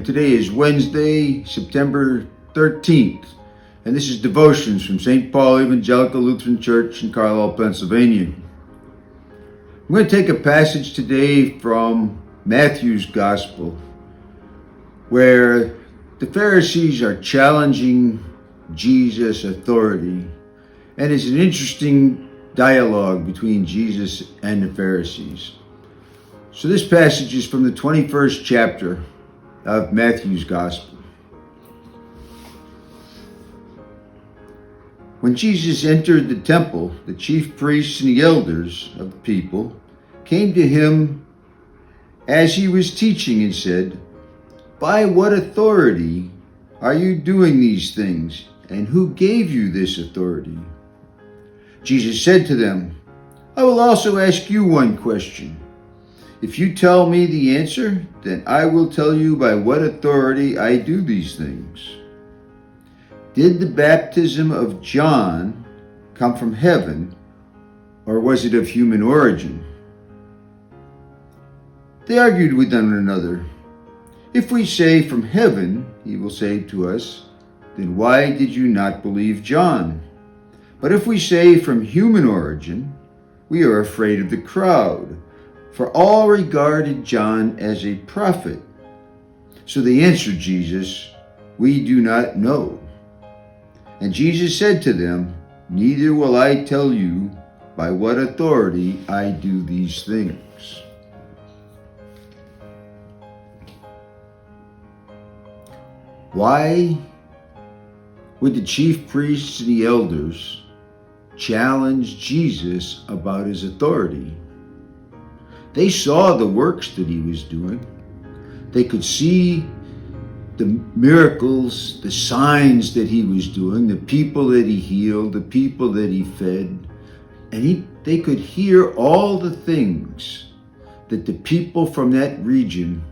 Today is Wednesday, September 13th, and this is Devotions from St. Paul Evangelical Lutheran Church in Carlisle, Pennsylvania. I'm going to take a passage today from Matthew's Gospel, where the Pharisees are challenging Jesus' authority, and it's an interesting dialogue between Jesus and the Pharisees. So this passage is from the 21st chapter of Matthew's Gospel. When Jesus entered the temple, the chief priests and the elders of the people came to him as he was teaching and said, "By what authority are you doing these things, and who gave you this authority?" Jesus said to them, "I will also ask you one question. If you tell me the answer, then I will tell you by what authority I do these things. Did the baptism of John come from heaven, or was it of human origin?" They argued with one another. "If we say from heaven," he will say to us, "then why did you not believe John? But if we say from human origin, we are afraid of the crowd, for all regarded John as a prophet." So they answered Jesus, "We do not know." And Jesus said to them, "Neither will I tell you by what authority I do these things." Why would the chief priests and the elders challenge Jesus about his authority? They saw the works that he was doing. They could see the miracles, the signs that he was doing, the people that he healed, the people that he fed. And they could hear all the things that the people from that region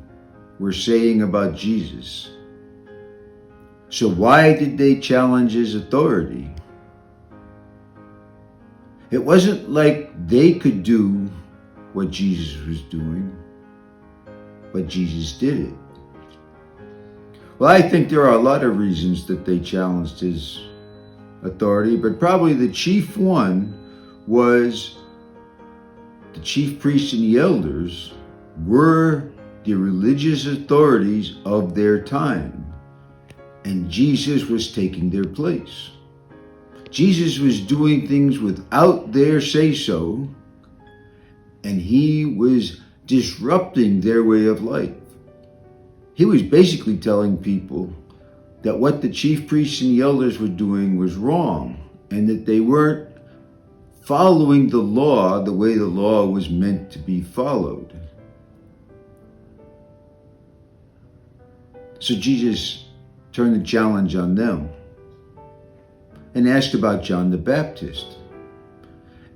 were saying about Jesus. So why did they challenge his authority? It wasn't like they could do what Jesus was doing, but Jesus did it. Well, I think there are a lot of reasons that they challenged his authority, but probably the chief one was the chief priests and the elders were the religious authorities of their time, and Jesus was taking their place. Jesus was doing things without their say-so, and he was disrupting their way of life. He was basically telling people that what the chief priests and the elders were doing was wrong, and that they weren't following the law the way the law was meant to be followed. So Jesus turned the challenge on them and asked about John the Baptist.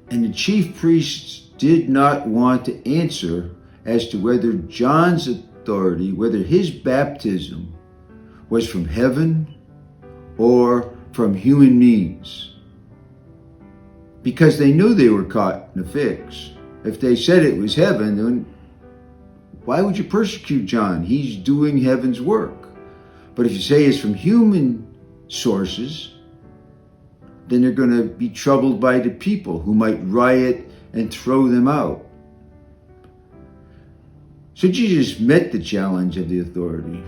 And the chief priests did not want to answer as to whether John's authority, whether his baptism was from heaven or from human means, because they knew they were caught in a fix. If they said it was heaven, then why would you persecute John? He's doing heaven's work. But if you say it's from human sources, then they're going to be troubled by the people who might riot and throw them out. So Jesus met the challenge of the authority.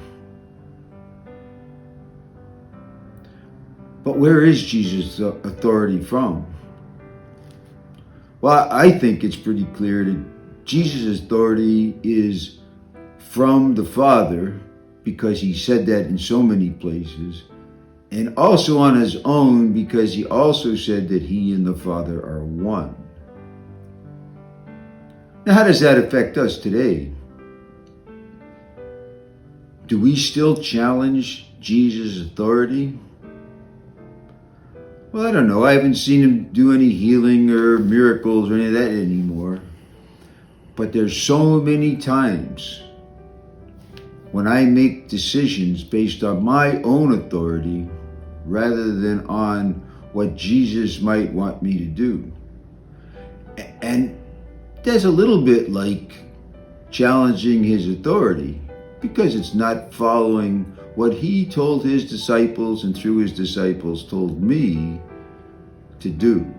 But where is Jesus' authority from? Well, I think it's pretty clear that Jesus' authority is from the Father, because he said that in so many places, and also on his own, because he also said that he and the Father are one. Now, how does that affect us today? Do we still challenge Jesus' authority? Well, I don't know. I haven't seen him do any healing or miracles or any of that anymore. But there's so many times when I make decisions based on my own authority rather than on what Jesus might want me to do. And that's a little bit like challenging his authority, because it's not following what he told his disciples and through his disciples told me to do.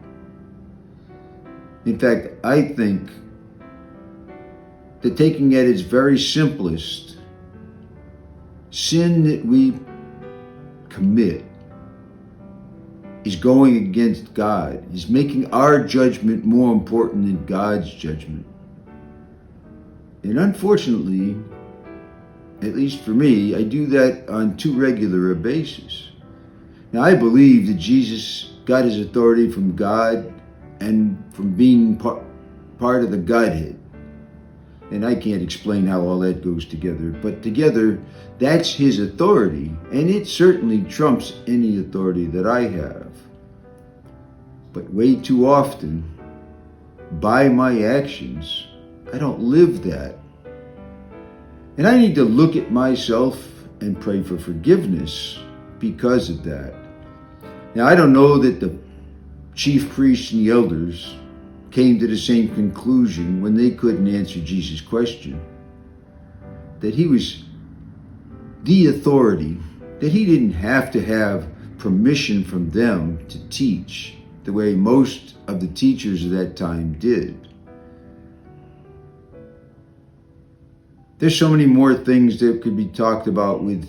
In fact, I think that taking at its very simplest, sin that we commit is going against God, is making our judgment more important than God's judgment. And unfortunately, at least for me, I do that on too regular a basis. Now, I believe that Jesus got his authority from God and from being part of the Godhead. And I can't explain how all that goes together, but together, that's his authority, and it certainly trumps any authority that I have. But way too often, by my actions, I don't live that. And I need to look at myself and pray for forgiveness because of that. Now, I don't know that the chief priests and the elders came to the same conclusion when they couldn't answer Jesus' question, that he was the authority, that he didn't have to have permission from them to teach the way most of the teachers of that time did. There's so many more things that could be talked about with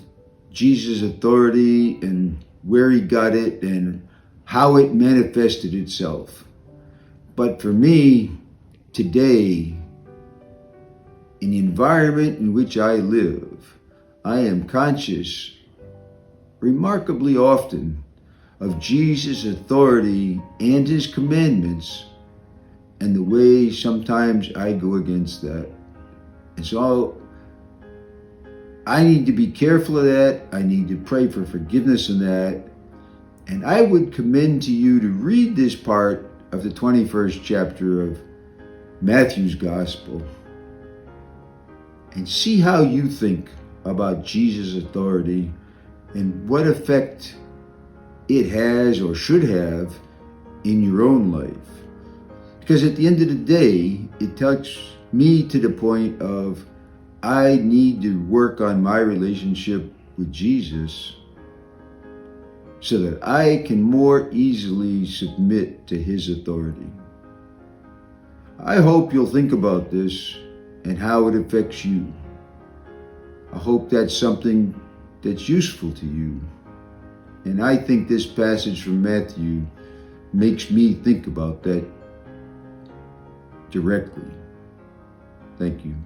Jesus' authority and where he got it and how it manifested itself. But for me, today, in the environment in which I live, I am conscious, remarkably often, of Jesus' authority and his commandments, and the way sometimes I go against that. And so I need to be careful of that. I need to pray for forgiveness in that. And I would commend to you to read this part of the 21st chapter of Matthew's Gospel and see how you think about Jesus' authority and what effect it has or should have in your own life. Because at the end of the day, it touched me to the point of I need to work on my relationship with Jesus so that I can more easily submit to his authority. I hope you'll think about this and how it affects you. I hope that's something that's useful to you. And I think this passage from Matthew makes me think about that directly. Thank you.